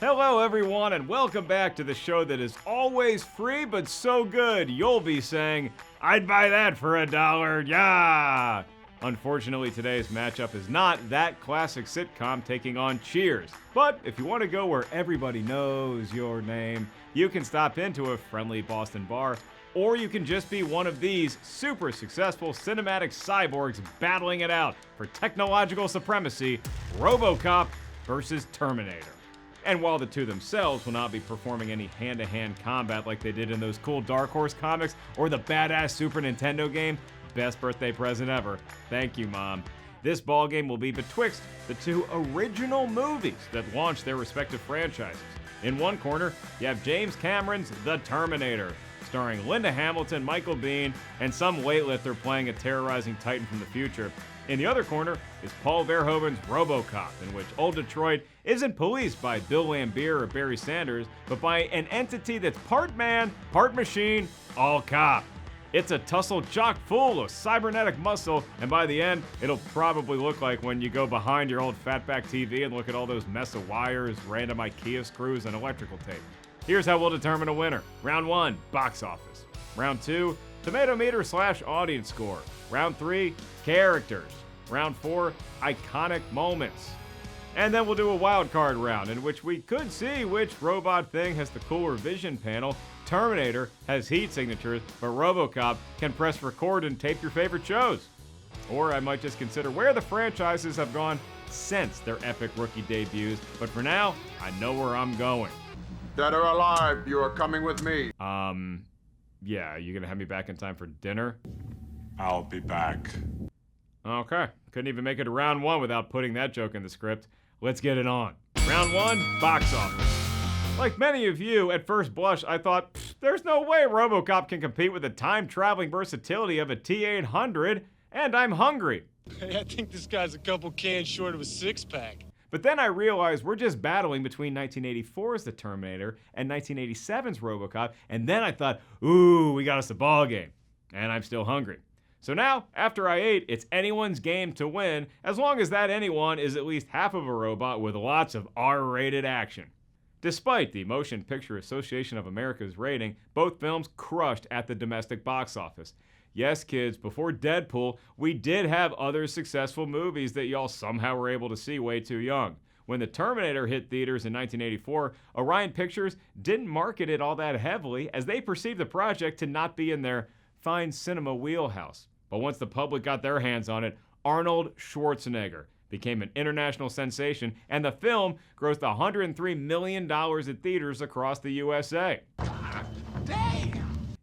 Hello, everyone, and welcome back to the show that is always free but so good you'll be saying, I'd buy that for $1, yeah! Unfortunately, today's matchup is not that classic sitcom taking on Cheers. But if you want to go where everybody knows your name, you can stop into a friendly Boston bar, or you can just be one of these super successful cinematic cyborgs battling it out for technological supremacy, RoboCop versus Terminator. And while the two themselves will not be performing any hand-to-hand combat like they did in those cool Dark Horse comics or the badass Super Nintendo game, best birthday present ever. Thank you, Mom. This ballgame will be betwixt the two original movies that launched their respective franchises. In one corner, you have James Cameron's The Terminator, starring Linda Hamilton, Michael Biehn, and some weightlifter playing a terrorizing titan from the future. In the other corner is Paul Verhoeven's RoboCop, in which old Detroit isn't policed by Bill Laimbeer or Barry Sanders, but by an entity that's part man, part machine, all cop. It's a tussle chock full of cybernetic muscle, and by the end, it'll probably look like when you go behind your old fatback TV and look at all those mess of wires, random IKEA screws, and electrical tape. Here's how we'll determine a winner. Round 1, box office. Round 2, tomato meter / audience score. Round 3, characters. Round 4, iconic moments. And then we'll do a wild card round in which we could see which robot thing has the cooler vision panel. Terminator has heat signatures, but RoboCop can press record and tape your favorite shows. Or I might just consider where the franchises have gone since their epic rookie debuts, but for now, I know where I'm going. Dead or alive, you are coming with me. Yeah, you gonna have me back in time for dinner? I'll be back. Okay, couldn't even make it to round 1 without putting that joke in the script. Let's get it on. Round 1, box office. Like many of you, at first blush, I thought, there's no way RoboCop can compete with the time-traveling versatility of a T-800, and I'm hungry. Hey, I think this guy's a couple cans short of a six-pack. But then I realized we're just battling between 1984's The Terminator and 1987's RoboCop, and then I thought, ooh, we got us a ball game. And I'm still hungry. So now, after I ate, it's anyone's game to win, as long as that anyone is at least half of a robot with lots of R-rated action. Despite the Motion Picture Association of America's rating, both films crushed at the domestic box office. Yes, kids, before Deadpool, we did have other successful movies that y'all somehow were able to see way too young. When The Terminator hit theaters in 1984, Orion Pictures didn't market it all that heavily, as they perceived the project to not be in their fine cinema wheelhouse. But once the public got their hands on it, Arnold Schwarzenegger became an international sensation, and the film grossed $103 million at theaters across the USA.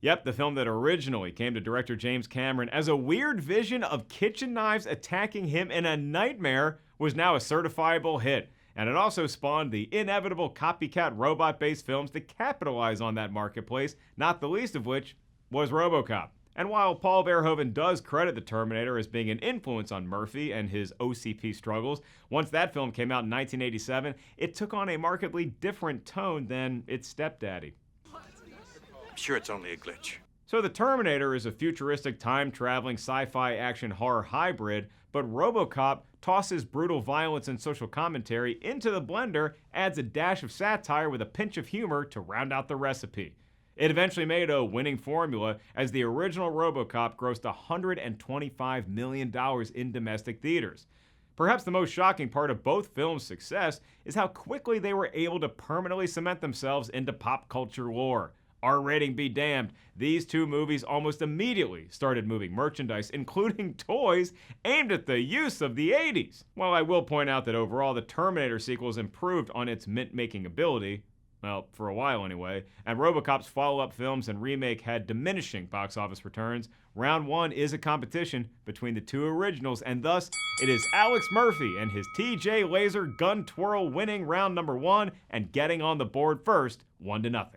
Yep, the film that originally came to director James Cameron as a weird vision of kitchen knives attacking him in a nightmare was now a certifiable hit. And it also spawned the inevitable copycat robot-based films to capitalize on that marketplace, not the least of which was RoboCop. And while Paul Verhoeven does credit The Terminator as being an influence on Murphy and his OCP struggles, once that film came out in 1987, it took on a markedly different tone than its stepdaddy. I'm sure it's only a glitch. So The Terminator is a futuristic time-traveling sci-fi action horror hybrid, but RoboCop tosses brutal violence and social commentary into the blender, adds a dash of satire with a pinch of humor to round out the recipe. It eventually made a winning formula, as the original RoboCop grossed $125 million in domestic theaters. Perhaps the most shocking part of both films' success is how quickly they were able to permanently cement themselves into pop culture lore. R-rating be damned, these two movies almost immediately started moving merchandise, including toys, aimed at the use of the 80s. While I will point out that overall the Terminator sequels improved on its mint-making ability, well, for a while anyway, and RoboCop's follow-up films and remake had diminishing box office returns, round 1 is a competition between the two originals, and thus it is Alex Murphy and his TJ Laser gun twirl winning round number 1 and getting on the board first, 1-0.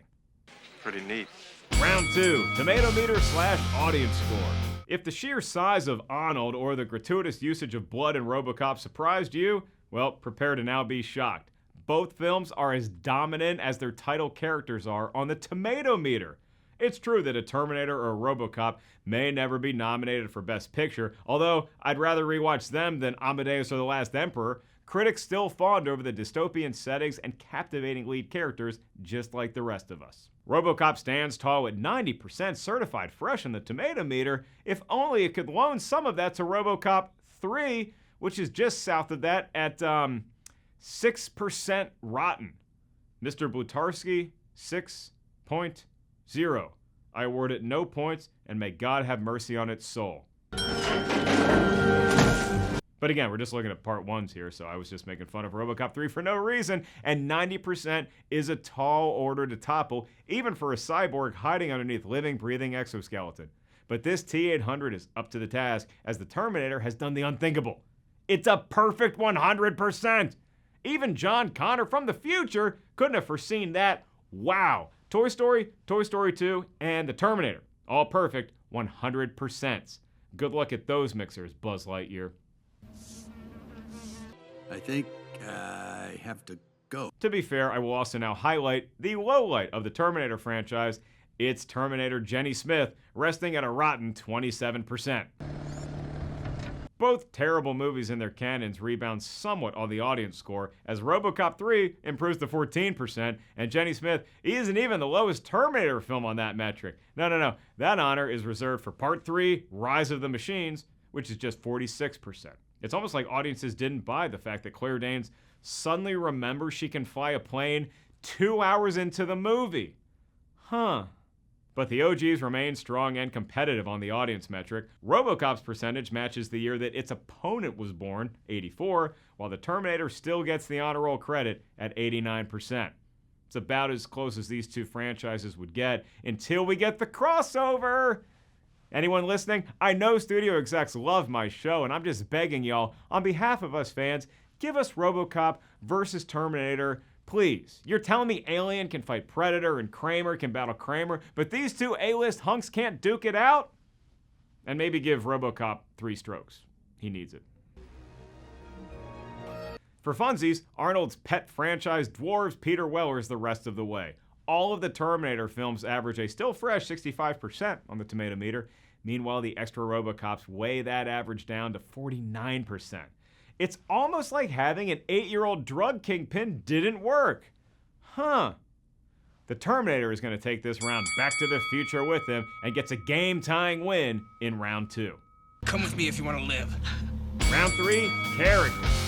Pretty neat. Round 2, tomato meter / audience score. If the sheer size of Arnold or the gratuitous usage of blood in RoboCop surprised you, well, prepare to now be shocked. Both films are as dominant as their title characters are on the tomato meter. It's true that a Terminator or a RoboCop may never be nominated for Best Picture, although I'd rather rewatch them than Amadeus or The Last Emperor. critics still fawned over the dystopian settings and captivating lead characters just like the rest of us. RoboCop stands tall at 90% certified fresh in the tomato meter, if only it could loan some of that to RoboCop 3, which is just south of that at 6% rotten. Mr. Blutarsky, 6.0. I award it no points, and may God have mercy on its soul. But again, we're just looking at part ones here, so I was just making fun of RoboCop 3 for no reason, and 90% is a tall order to topple, even for a cyborg hiding underneath living, breathing exoskeleton. But this T-800 is up to the task, as the Terminator has done the unthinkable. It's a perfect 100%! Even John Connor from the future couldn't have foreseen that. Wow! Toy Story, Toy Story 2, and the Terminator. All perfect 100%. Good luck at those mixers, Buzz Lightyear. I think I have to go. To be fair, I will also now highlight the lowlight of the Terminator franchise. It's Terminator Jenny Smith, resting at a rotten 27%. Both terrible movies in their canons rebound somewhat on the audience score, as RoboCop 3 improves to 14%, and Jenny Smith isn't even the lowest Terminator film on that metric. No. That honor is reserved for Part 3, Rise of the Machines, which is just 46%. It's almost like audiences didn't buy the fact that Claire Danes suddenly remembers she can fly a plane 2 hours into the movie. Huh. But the OGs remain strong and competitive on the audience metric. RoboCop's percentage matches the year that its opponent was born, 84, while the Terminator still gets the honor roll credit at 89%. It's about as close as these two franchises would get until we get the crossover! Anyone listening? I know studio execs love my show, and I'm just begging y'all, on behalf of us fans, give us RoboCop versus Terminator, please. You're telling me Alien can fight Predator and Kramer can battle Kramer, but these two A-list hunks can't duke it out? And maybe give RoboCop 3 strokes. He needs it. For funsies, Arnold's pet franchise dwarves Peter Weller's the rest of the way. All of the Terminator films average a still fresh 65% on the tomato meter. Meanwhile, the extra RoboCops weigh that average down to 49%. It's almost like having an 8-year-old drug kingpin didn't work. Huh. The Terminator is going to take this round Back to the Future with him and gets a game-tying win in round 2. Come with me if you want to live. Round 3, characters.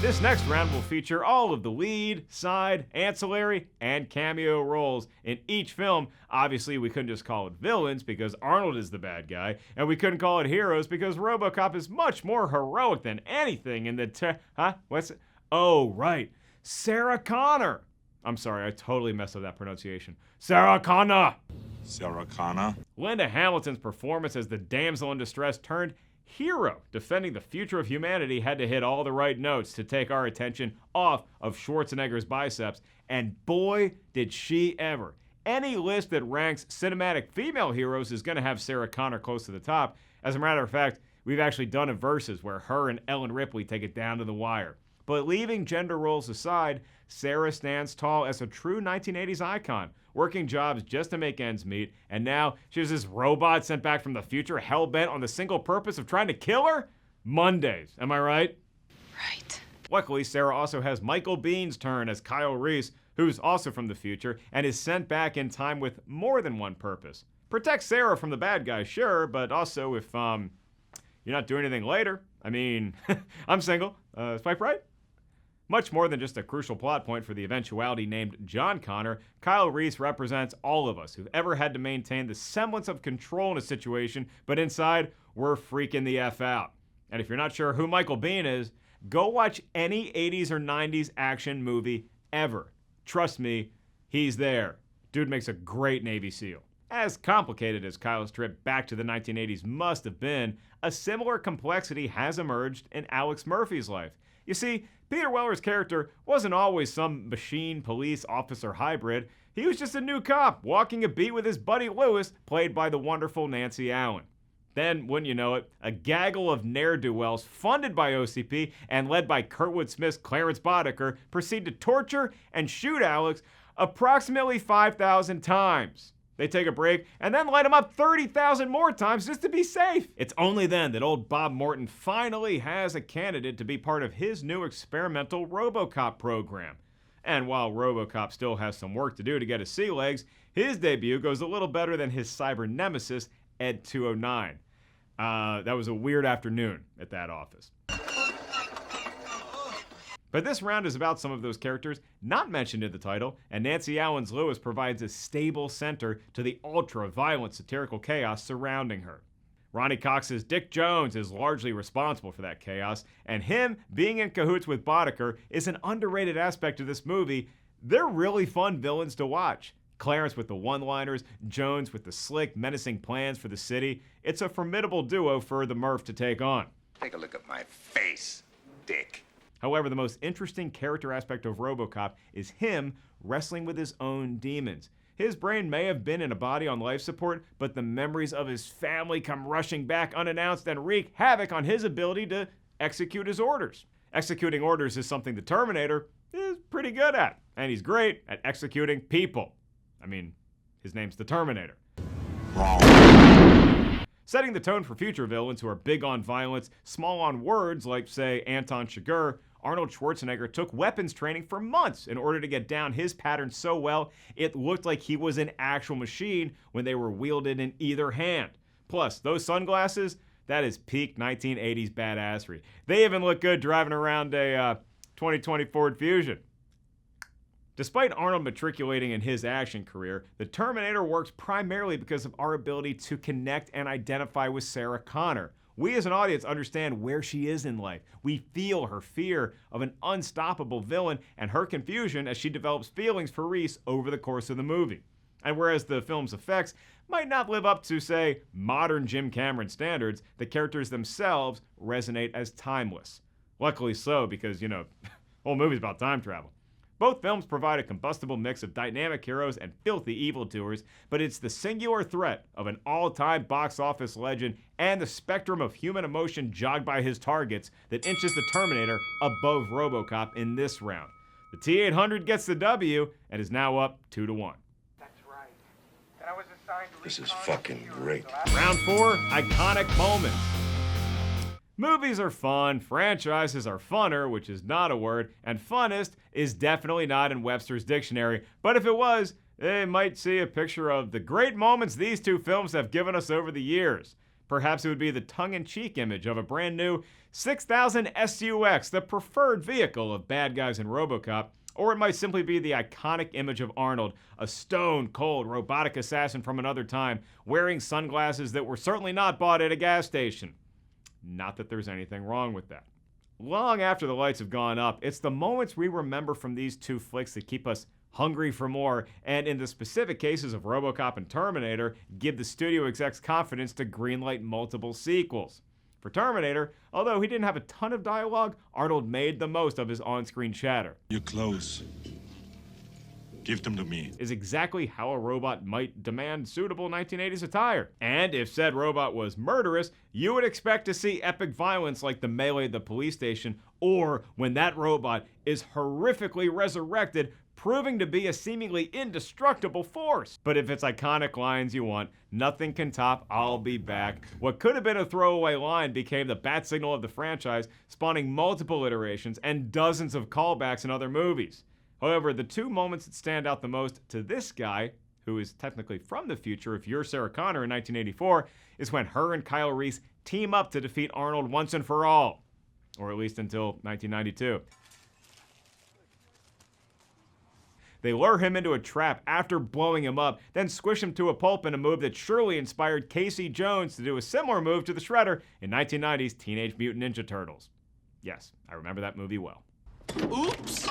This next round will feature all of the lead, side, ancillary, and cameo roles in each film. Obviously, we couldn't just call it villains because Arnold is the bad guy, and we couldn't call it heroes because RoboCop is much more heroic than anything in the what's it? Oh, right. Sarah Connor. I'm sorry, I totally messed up that pronunciation. Sarah Connor. Sarah Connor. Linda Hamilton's performance as the damsel in distress turned hero defending the future of humanity had to hit all the right notes to take our attention off of Schwarzenegger's biceps, and boy, did she ever. Any list that ranks cinematic female heroes is going to have Sarah Connor close to the top. As a matter of fact, we've actually done a versus where her and Ellen Ripley take it down to the wire. But leaving gender roles aside, Sarah stands tall as a true 1980s icon, working jobs just to make ends meet, and now she's this robot sent back from the future hell-bent on the single purpose of trying to kill her? Mondays, am I right? Right. Luckily, Sarah also has Michael Biehn's turn as Kyle Reese, who's also from the future, and is sent back in time with more than one purpose. Protect Sarah from the bad guys, sure, but also if, you're not doing anything later. I mean, I'm single. Swipe right? Much more than just a crucial plot point for the eventuality named John Connor, Kyle Reese represents all of us who've ever had to maintain the semblance of control in a situation, but inside, we're freaking the F out. And if you're not sure who Michael Biehn is, go watch any 80s or 90s action movie ever. Trust me, he's there. Dude makes a great Navy SEAL. As complicated as Kyle's trip back to the 1980s must have been, a similar complexity has emerged in Alex Murphy's life. You see, Peter Weller's character wasn't always some machine police officer hybrid. He was just a new cop, walking a beat with his buddy Lewis, played by the wonderful Nancy Allen. Then, wouldn't you know it, a gaggle of ne'er-do-wells funded by OCP and led by Kurtwood Smith's Clarence Boddicker proceed to torture and shoot Alex approximately 5,000 times. They take a break and then light him up 30,000 more times just to be safe. It's only then that old Bob Morton finally has a candidate to be part of his new experimental RoboCop program. And while RoboCop still has some work to do to get his sea legs, his debut goes a little better than his cyber nemesis, Ed 209. That was a weird afternoon at that office. But this round is about some of those characters not mentioned in the title, and Nancy Allens Lewis provides a stable center to the ultra-violent satirical chaos surrounding her. Ronnie Cox's Dick Jones is largely responsible for that chaos, and him being in cahoots with Boddicker is an underrated aspect of this movie. They're really fun villains to watch. Clarence with the one-liners, Jones with the slick, menacing plans for the city. It's a formidable duo for the Murph to take on. Take a look at my face, Dick. However, the most interesting character aspect of RoboCop is him wrestling with his own demons. His brain may have been in a body on life support, but the memories of his family come rushing back unannounced and wreak havoc on his ability to execute his orders. Executing orders is something the Terminator is pretty good at, and he's great at executing people. I mean, his name's the Terminator. Wrong. Setting the tone for future villains who are big on violence, small on words like, say, Anton Chigurh, Arnold Schwarzenegger took weapons training for months in order to get down his pattern so well it looked like he was an actual machine when they were wielded in either hand. Plus, those sunglasses, that is peak 1980s badassery. They even look good driving around a 2020 Ford Fusion. Despite Arnold matriculating in his action career, the Terminator works primarily because of our ability to connect and identify with Sarah Connor. We as an audience understand where she is in life. We feel her fear of an unstoppable villain and her confusion as she develops feelings for Reese over the course of the movie. And whereas the film's effects might not live up to, say, modern Jim Cameron standards, the characters themselves resonate as timeless. Luckily so, because, the whole movie's about time travel. Both films provide a combustible mix of dynamic heroes and filthy evildoers, but it's the singular threat of an all-time box office legend and the spectrum of human emotion jogged by his targets that inches the Terminator above RoboCop in this round. The T-800 gets the W and is now up 2-1. That's right. And I was assigned to This is fucking great. Round 4, iconic moments. Movies are fun, franchises are funner, which is not a word, and funnest is definitely not in Webster's dictionary, but if it was, they might see a picture of the great moments these two films have given us over the years. Perhaps it would be the tongue-in-cheek image of a brand new 6000 SUX, the preferred vehicle of bad guys in RoboCop, or it might simply be the iconic image of Arnold, a stone-cold robotic assassin from another time, wearing sunglasses that were certainly not bought at a gas station. Not that there's anything wrong with that. Long after the lights have gone up, it's the moments we remember from these two flicks that keep us hungry for more, and in the specific cases of RoboCop and Terminator, give the studio execs confidence to greenlight multiple sequels. For Terminator, although he didn't have a ton of dialogue, Arnold made the most of his on-screen chatter. Your clothes. Give them to me. Is exactly how a robot might demand suitable 1980s attire. And if said robot was murderous, you would expect to see epic violence like the melee at the police station, or when that robot is horrifically resurrected, proving to be a seemingly indestructible force. But if it's iconic lines you want, nothing can top "I'll be back." What could have been a throwaway line became the bat signal of the franchise, spawning multiple iterations and dozens of callbacks in other movies. However, the two moments that stand out the most to this guy, who is technically from the future if you're Sarah Connor in 1984, is when her and Kyle Reese team up to defeat Arnold once and for all. Or at least until 1992. They lure him into a trap after blowing him up, then squish him to a pulp in a move that surely inspired Casey Jones to do a similar move to the Shredder in 1990's Teenage Mutant Ninja Turtles. Yes, I remember that movie well. Oops!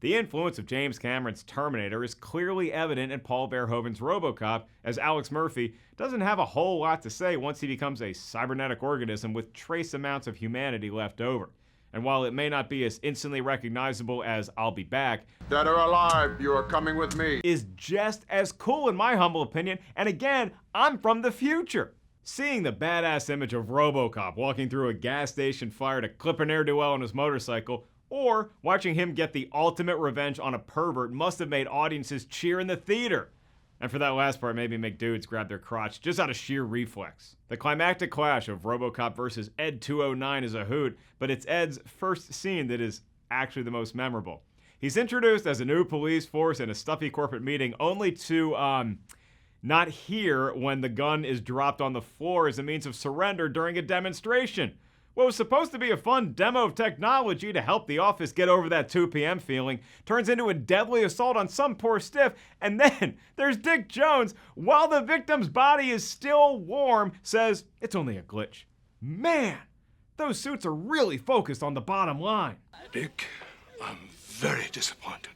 The influence of James Cameron's Terminator is clearly evident in Paul Verhoeven's RoboCop, as Alex Murphy doesn't have a whole lot to say once he becomes a cybernetic organism with trace amounts of humanity left over. And while it may not be as instantly recognizable as "I'll be back," Dead or alive, you are coming with me. is just as cool in my humble opinion, and again, I'm from the future. Seeing the badass image of RoboCop walking through a gas station fire to clip an ne'er-do-well on his motorcycle, or watching him get the ultimate revenge on a pervert must have made audiences cheer in the theater. And for that last part, maybe make dudes grab their crotch just out of sheer reflex. The climactic clash of RoboCop versus Ed 209 is a hoot, but it's Ed's first scene that is actually the most memorable. He's introduced as a new police force in a stuffy corporate meeting, only to not hear when the gun is dropped on the floor as a means of surrender during a demonstration. What was supposed to be a fun demo of technology to help the office get over that 2 p.m. feeling turns into a deadly assault on some poor stiff, and then there's Dick Jones, while the victim's body is still warm, says, "It's only a glitch." Man, those suits are really focused on the bottom line. Dick, I'm very disappointed.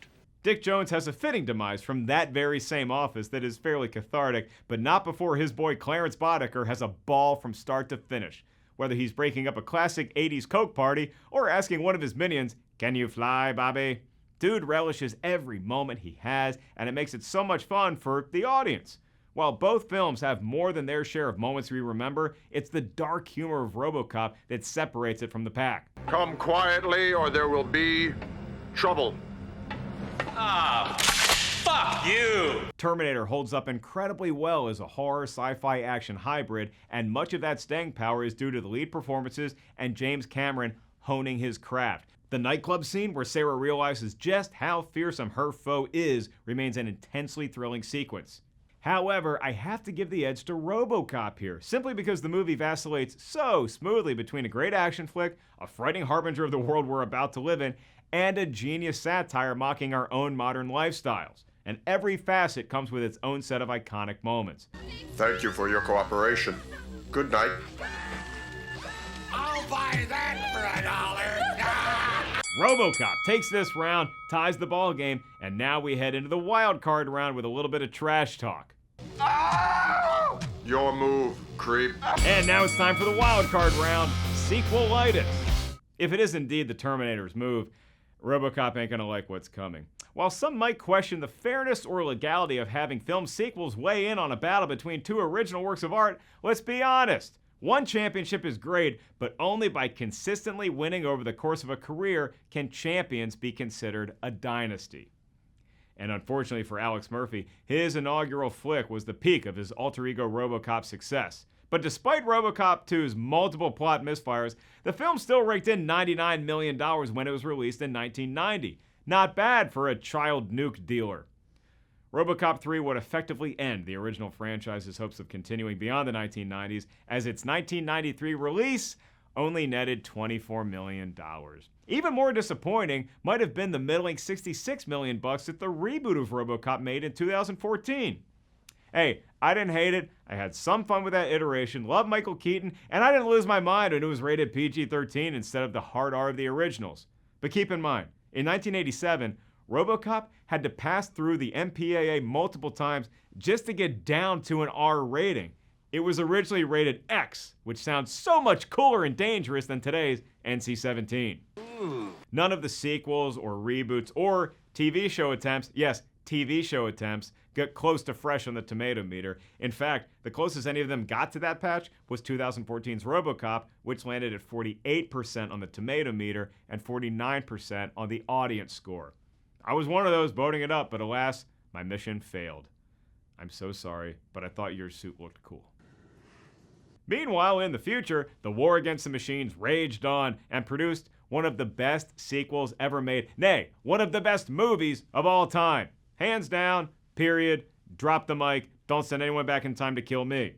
Dick Jones has a fitting demise from that very same office that is fairly cathartic, but not before his boy Clarence Boddicker has a ball from start to finish. Whether he's breaking up a classic 80s Coke party or asking one of his minions, "Can you fly, Bobby?" Dude relishes every moment he has, and it makes it so much fun for the audience. While both films have more than their share of moments we remember, it's the dark humor of RoboCop that separates it from the pack. Come quietly or there will be trouble. Fuck you! Terminator holds up incredibly well as a horror sci-fi action hybrid, and much of that staying power is due to the lead performances and James Cameron honing his craft. The nightclub scene where Sarah realizes just how fearsome her foe is remains an intensely thrilling sequence. However, I have to give the edge to RoboCop here, simply because the movie vacillates so smoothly between a great action flick, a frightening harbinger of the world we're about to live in, and a genius satire mocking our own modern lifestyles. And every facet comes with its own set of iconic moments. Thank you for your cooperation. Good night. I'll buy that for $1. RoboCop takes this round, ties the ball game, and now we head into the wild card round with a little bit of trash talk. Your move, creep. And now it's time for the wild card round, sequelitis. If it is indeed the Terminator's move, RoboCop ain't gonna like what's coming. While some might question the fairness or legality of having film sequels weigh in on a battle between two original works of art, let's be honest. One championship is great, but only by consistently winning over the course of a career can champions be considered a dynasty. And unfortunately for Alex Murphy, his inaugural flick was the peak of his alter ego RoboCop success. But despite RoboCop 2's multiple plot misfires, the film still raked in $99 million when it was released in 1990. Not bad for a child nuke dealer. RoboCop 3 would effectively end the original franchise's hopes of continuing beyond the 1990s, as its 1993 release only netted $24 million. Even more disappointing might have been the middling $66 million that the reboot of RoboCop made in 2014. Hey, I didn't hate it. I had some fun with that iteration, loved Michael Keaton, and I didn't lose my mind when it was rated PG-13 instead of the hard R of the originals. But keep in mind, in 1987, RoboCop had to pass through the MPAA multiple times just to get down to an R rating. It was originally rated X, which sounds so much cooler and dangerous than today's NC-17. None of the sequels or reboots or TV show attempts, yes, TV show attempts, got close to fresh on the tomato meter. In fact, the closest any of them got to that patch was 2014's RoboCop, which landed at 48% on the tomato meter and 49% on the audience score. I was one of those voting it up, but alas, my mission failed. I'm so sorry, but I thought your suit looked cool. Meanwhile, in the future, the war against the machines raged on and produced one of the best sequels ever made. Nay, one of the best movies of all time. Hands down, period, drop the mic, don't send anyone back in time to kill me.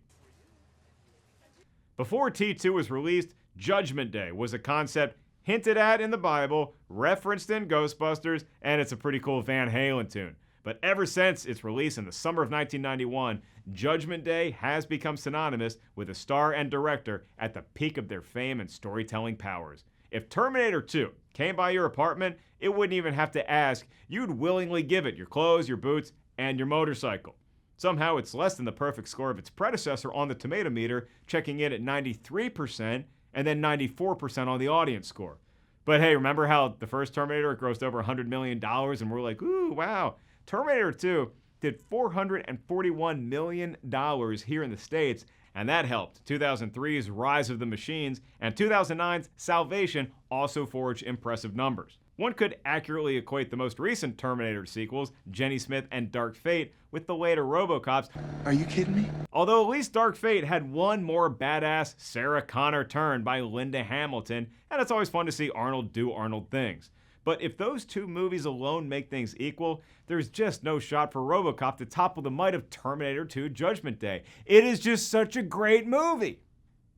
Before T2 was released, Judgment Day was a concept hinted at in the Bible, referenced in Ghostbusters, and it's a pretty cool Van Halen tune. But ever since its release in the summer of 1991, Judgment Day has become synonymous with a star and director at the peak of their fame and storytelling powers. If Terminator 2 came by your apartment, it wouldn't even have to ask. You'd willingly give it your clothes, your boots, and your motorcycle. Somehow it's less than the perfect score of its predecessor on the tomato meter, checking in at 93% and then 94% on the audience score. But hey, remember how the first Terminator grossed over $100 million and we're like, ooh, wow. Terminator 2 did $441 million here in the States, and that helped 2003's Rise of the Machines and 2009's Salvation also forge impressive numbers. One could accurately equate the most recent Terminator sequels, Jenny Smith and Dark Fate, with the later RoboCops. Are you kidding me? Although at least Dark Fate had one more badass Sarah Connor turn by Linda Hamilton, and it's always fun to see Arnold do Arnold things. But if those two movies alone make things equal, there's just no shot for RoboCop to topple the might of Terminator 2 Judgment Day. It is just such a great movie.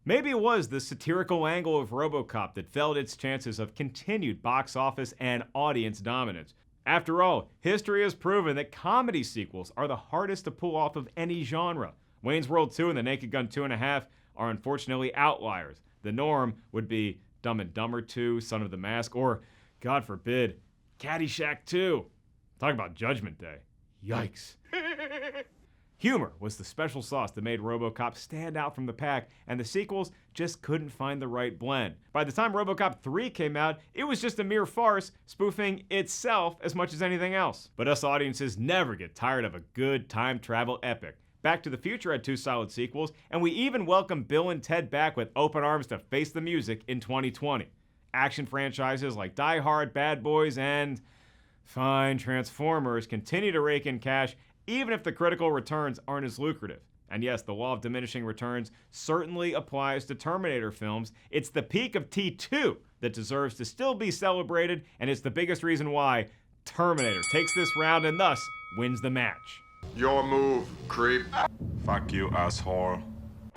Maybe it was the satirical angle of RoboCop that felled its chances of continued box office and audience dominance. After all, history has proven that comedy sequels are the hardest to pull off of any genre. Wayne's World 2 and The Naked Gun 2.5 are unfortunately outliers. The norm would be Dumb and Dumber 2, Son of the Mask, or, God forbid, Caddyshack 2. Talk about Judgment Day. Yikes. Humor was the special sauce that made RoboCop stand out from the pack, and the sequels just couldn't find the right blend. By the time RoboCop 3 came out, it was just a mere farce, spoofing itself as much as anything else. But us audiences never get tired of a good time travel epic. Back to the Future had 2 solid sequels, and we even welcomed Bill and Ted back with open arms to face the music in 2020. Action franchises like Die Hard, Bad Boys, and fine, Transformers continue to rake in cash, even if the critical returns aren't as lucrative. And yes, the law of diminishing returns certainly applies to Terminator films. It's the peak of T2 that deserves to still be celebrated, and it's the biggest reason why Terminator takes this round and thus wins the match. Your move, creep. Fuck you, asshole.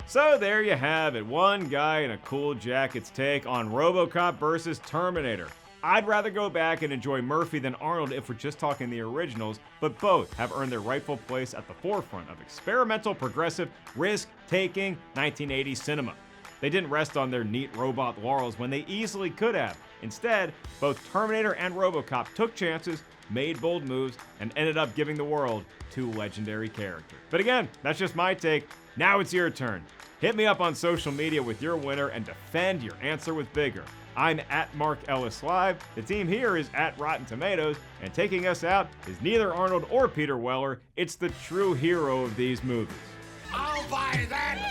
So there you have it, one guy in a cool jacket's take on RoboCop versus Terminator. I'd rather go back and enjoy Murphy than Arnold if we're just talking the originals, but both have earned their rightful place at the forefront of experimental, progressive, risk-taking 1980s cinema. They didn't rest on their neat robot laurels when they easily could have. Instead, both Terminator and RoboCop took chances, made bold moves, and ended up giving the world 2 legendary characters. But again, that's just my take. Now it's your turn. Hit me up on social media with your winner and defend your answer with vigor. I'm at Mark Ellis Live, the team here is at Rotten Tomatoes, and taking us out is neither Arnold or Peter Weller, it's the true hero of these movies. I'll buy that